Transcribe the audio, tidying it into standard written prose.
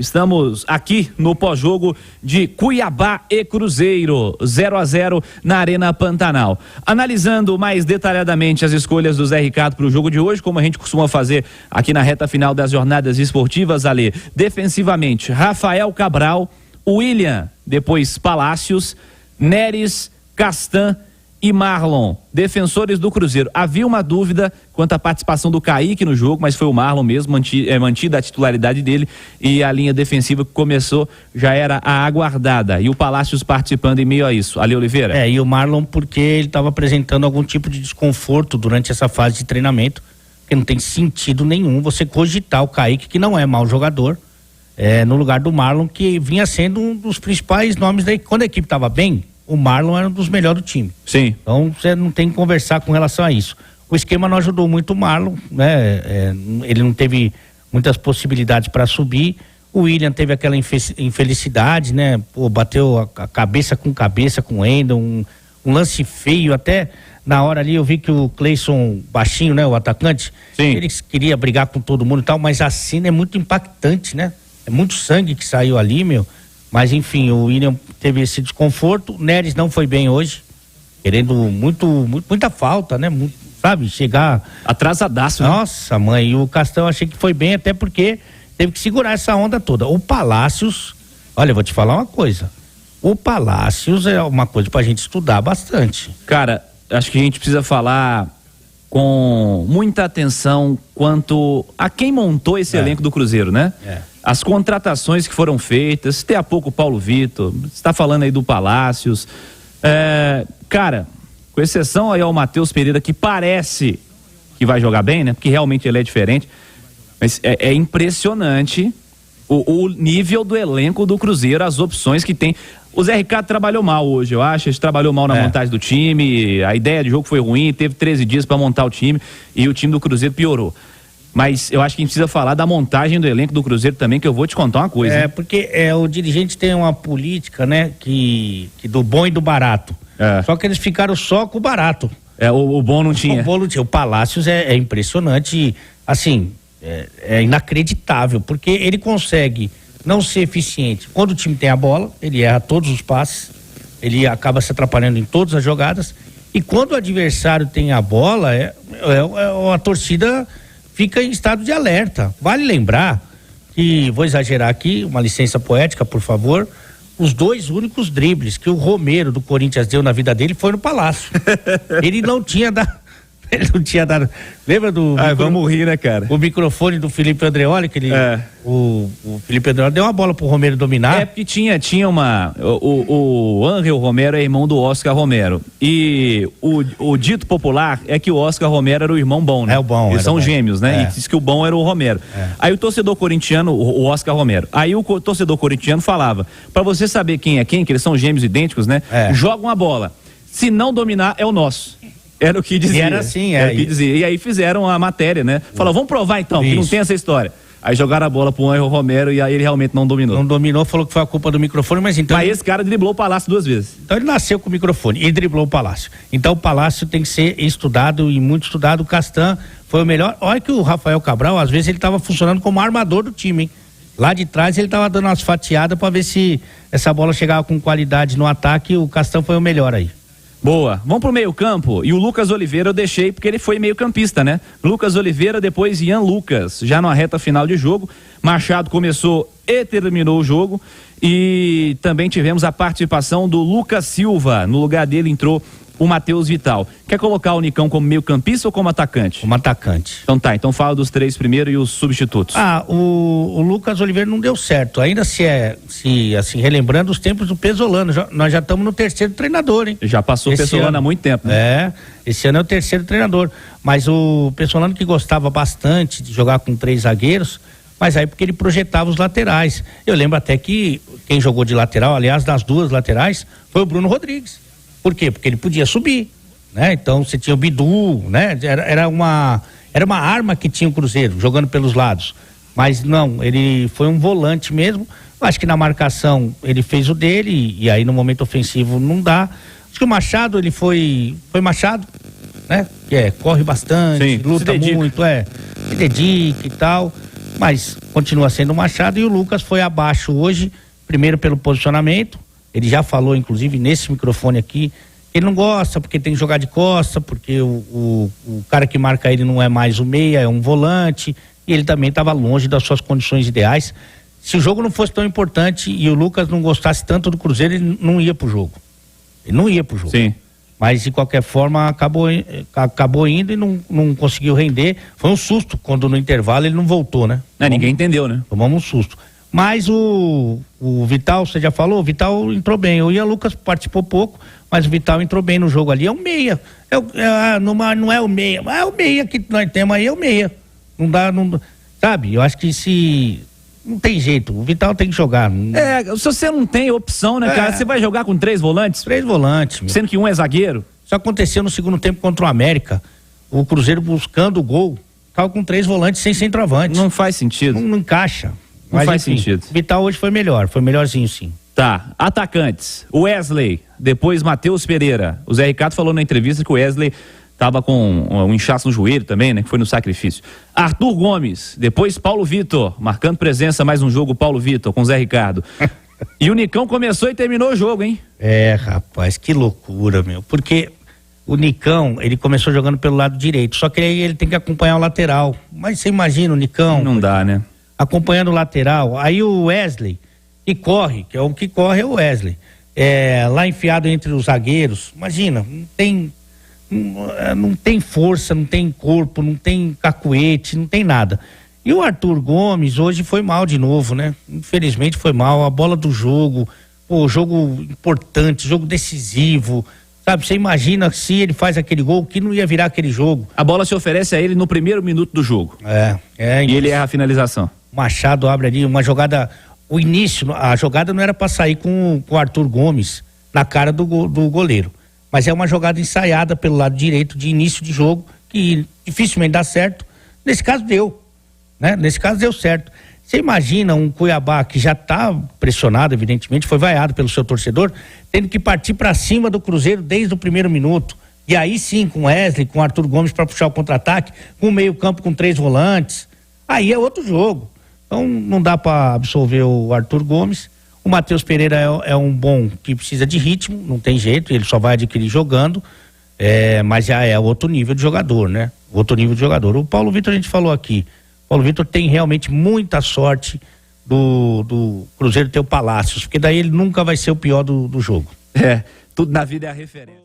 Estamos aqui no pós-jogo de Cuiabá e Cruzeiro, 0-0 na Arena Pantanal. Analisando mais detalhadamente as escolhas do Zé Ricardo para o jogo de hoje, como a gente costuma fazer aqui na reta final das jornadas esportivas, Ale. Defensivamente, Rafael Cabral, William, depois Palácios, Neres, Castan e Marlon, defensores do Cruzeiro. Havia uma dúvida quanto à participação do Kaique no jogo, mas foi o Marlon mesmo, mantida a titularidade dele, e a linha defensiva que começou já era a aguardada, e o Palácios participando em meio a isso. Ale Oliveira? E o Marlon porque ele estava apresentando algum tipo de desconforto durante essa fase de treinamento, que não tem sentido nenhum você cogitar o Kaique, que não é mau jogador, no lugar do Marlon, que vinha sendo um dos principais nomes da equipe. Quando a equipe estava bem, o Marlon era um dos melhores do time. Sim. Então você não tem que conversar com relação a isso. O esquema não ajudou muito o Marlon, né? Ele não teve muitas possibilidades para subir. O William teve aquela infelicidade, né? Bateu a cabeça com o Wendel, um lance feio. Até na hora ali eu vi que o Cleison baixinho, né? O atacante, sim, ele queria brigar com todo mundo e tal, mas a cena é muito impactante, né? É muito sangue que saiu ali, meu. Mas enfim, o William teve esse desconforto. O Neres não foi bem hoje, querendo muita falta, né? Sabe, chegar atrasadaço, né? Nossa, mãe, e o Castão achei que foi bem, até porque teve que segurar essa onda toda. O Palácios, olha, eu vou te falar uma coisa. O Palácios é uma coisa pra gente estudar bastante. Cara, acho que a gente precisa falar com muita atenção quanto a quem montou esse elenco do Cruzeiro, né? As contratações que foram feitas, até há pouco o Paulo Vitor, você está falando aí do Palácios, cara, com exceção aí ao Matheus Pereira, que parece que vai jogar bem, né? Porque realmente ele é diferente, mas é impressionante o nível do elenco do Cruzeiro, as opções que tem. O Zé Ricardo trabalhou mal hoje, eu acho. Ele trabalhou mal na montagem do time, a ideia de jogo foi ruim, teve 13 dias para montar o time e o time do Cruzeiro piorou. Mas eu acho que a gente precisa falar da montagem do elenco do Cruzeiro também, que eu vou te contar uma coisa. Porque o dirigente tem uma política, né, que do bom e do barato. Só que eles ficaram só com o barato. O bom não tinha. O bom não tinha. O Palácios é impressionante, assim, é inacreditável, porque ele consegue não ser eficiente. Quando o time tem a bola, ele erra todos os passes, ele acaba se atrapalhando em todas as jogadas, e quando o adversário tem a bola, a torcida fica em estado de alerta. Vale lembrar que, vou exagerar aqui, uma licença poética, por favor, os 2 únicos dribles que o Romero do Corinthians deu na vida dele foi no Palácio. Ele não tinha dado. Lembra do. Vamos rir, né, cara? O microfone do Felipe Andreoli, que ele. O Felipe Andreoli deu uma bola pro Romero dominar. Porque tinha uma. O Ángel Romero é irmão do Oscar Romero. E o dito popular é que o Oscar Romero era o irmão bom, né? É o bom. Eles são gêmeos, né? E diz que o bom era o Romero. Aí o torcedor corintiano, o Oscar Romero. Aí o torcedor corintiano falava: pra você saber quem é quem, que eles são gêmeos idênticos, né? Joga uma bola. Se não dominar, é o nosso. Era o que dizia. E era assim, Era o que dizia. E aí fizeram a matéria, né? Falaram, vamos provar então, que não tem essa história. Aí jogaram a bola pro Ángel Romero e aí ele realmente não dominou. Não dominou, falou que foi a culpa do microfone, mas então... Mas esse cara driblou o Palácio 2 vezes. Então ele nasceu com o microfone e driblou o Palácio. Então o Palácio tem que ser estudado e muito estudado. O Castan foi o melhor. Olha que o Rafael Cabral, às vezes ele estava funcionando como armador do time, hein? Lá de trás ele estava dando umas fatiadas para ver se essa bola chegava com qualidade no ataque. O Castan foi o melhor aí. Boa, vamos pro meio campo, e o Lucas Oliveira eu deixei porque ele foi meio campista, né? Lucas Oliveira, depois Ian Lucas, já na reta final de jogo. Machado começou e terminou o jogo, e também tivemos a participação do Lucas Silva, no lugar dele entrou o Matheus Vital. Quer colocar o Nicão como meio campista ou como atacante? Como atacante. Então tá, então fala dos 3 primeiro e os substitutos. O Lucas Oliveira não deu certo, ainda se assim, relembrando os tempos do Pesolano, nós já estamos no 3º treinador, hein? Já passou o Pesolano há muito tempo, né? Esse ano é o 3º treinador, mas o Pesolano que gostava bastante de jogar com 3 zagueiros, mas aí porque ele projetava os laterais. Eu lembro até que quem jogou de lateral, aliás, das 2 laterais, foi o Bruno Rodrigues. Por quê? Porque ele podia subir, né? Então você tinha o Bidu, né? Era uma arma que tinha o Cruzeiro, jogando pelos lados. Mas não, ele foi um volante mesmo. Acho que na marcação ele fez o dele e aí no momento ofensivo não dá. Acho que o Machado, ele foi Machado, né? Corre bastante, luta muito, se dedica e tal. mas continua sendo o Machado, e o Lucas foi abaixo hoje, primeiro pelo posicionamento. Ele já falou, inclusive, nesse microfone aqui, que ele não gosta porque tem que jogar de costa, porque o cara que marca ele não é mais o meia, é um volante, e ele também estava longe das suas condições ideais. Se o jogo não fosse tão importante e o Lucas não gostasse tanto do Cruzeiro, ele não ia pro jogo. Ele não ia pro jogo. Sim. Mas, de qualquer forma, acabou indo e não conseguiu render. Foi um susto quando no intervalo ele não voltou, né? Ninguém entendeu, né? Tomamos um susto. Mas o Vital, você já falou, o Vital entrou bem. O Ian Lucas participou pouco, mas o Vital entrou bem no jogo ali. É um meia. Não é o meia, mas é o meia que nós temos aí, é o meia. Não dá, sabe? Eu acho que não tem jeito, o Vital tem que jogar. Se você não tem opção, né, cara? Você vai jogar com 3 volantes? 3 volantes, meu. Sendo que um é zagueiro? Isso aconteceu no segundo tempo contra o América. O Cruzeiro buscando o gol, tava com 3 volantes sem centroavante. Não faz sentido. Não encaixa. Não faz sentido. O Vital hoje foi melhor, foi melhorzinho sim. Tá, atacantes. Wesley, depois Matheus Pereira. O Zé Ricardo falou na entrevista que o Wesley tava com um inchaço no joelho também, né? Que foi no sacrifício. Arthur Gomes, depois Paulo Vitor, marcando presença mais um jogo, Paulo Vitor, com o Zé Ricardo. E o Nicão começou e terminou o jogo, hein? Rapaz, que loucura, meu. Porque o Nicão, ele começou jogando pelo lado direito, só que aí ele tem que acompanhar o lateral. Mas você imagina o Nicão... Não dá, né? Acompanhando o lateral. Aí o Wesley, que corre, é o Wesley. Lá enfiado entre os zagueiros, imagina, não tem força, não tem corpo, não tem cacuete, não tem nada. E o Arthur Gomes hoje foi mal de novo, né? Infelizmente foi mal, a bola do jogo, jogo importante, jogo decisivo, sabe? Você imagina se ele faz aquele gol, que não ia virar aquele jogo. A bola se oferece a ele no primeiro minuto do jogo. E ele erra a finalização. Machado abre ali uma jogada, a jogada não era para sair com o Arthur Gomes na cara do goleiro. Mas é uma jogada ensaiada pelo lado direito de início de jogo, que dificilmente dá certo. Nesse caso deu, né? Nesse caso deu certo. Você imagina um Cuiabá que já está pressionado, evidentemente, foi vaiado pelo seu torcedor, tendo que partir para cima do Cruzeiro desde o primeiro minuto. E aí sim, com Wesley, com Arthur Gomes para puxar o contra-ataque, com o meio-campo com 3 volantes. Aí é outro jogo. Então não dá para absolver o Arthur Gomes. O Matheus Pereira é um bom que precisa de ritmo, não tem jeito, ele só vai adquirir jogando, mas já é outro nível de jogador, né? Outro nível de jogador. O Paulo Vitor a gente falou aqui. O Paulo Vitor tem realmente muita sorte do Cruzeiro ter o Palácios, porque daí ele nunca vai ser o pior do jogo. Tudo na vida é a referência.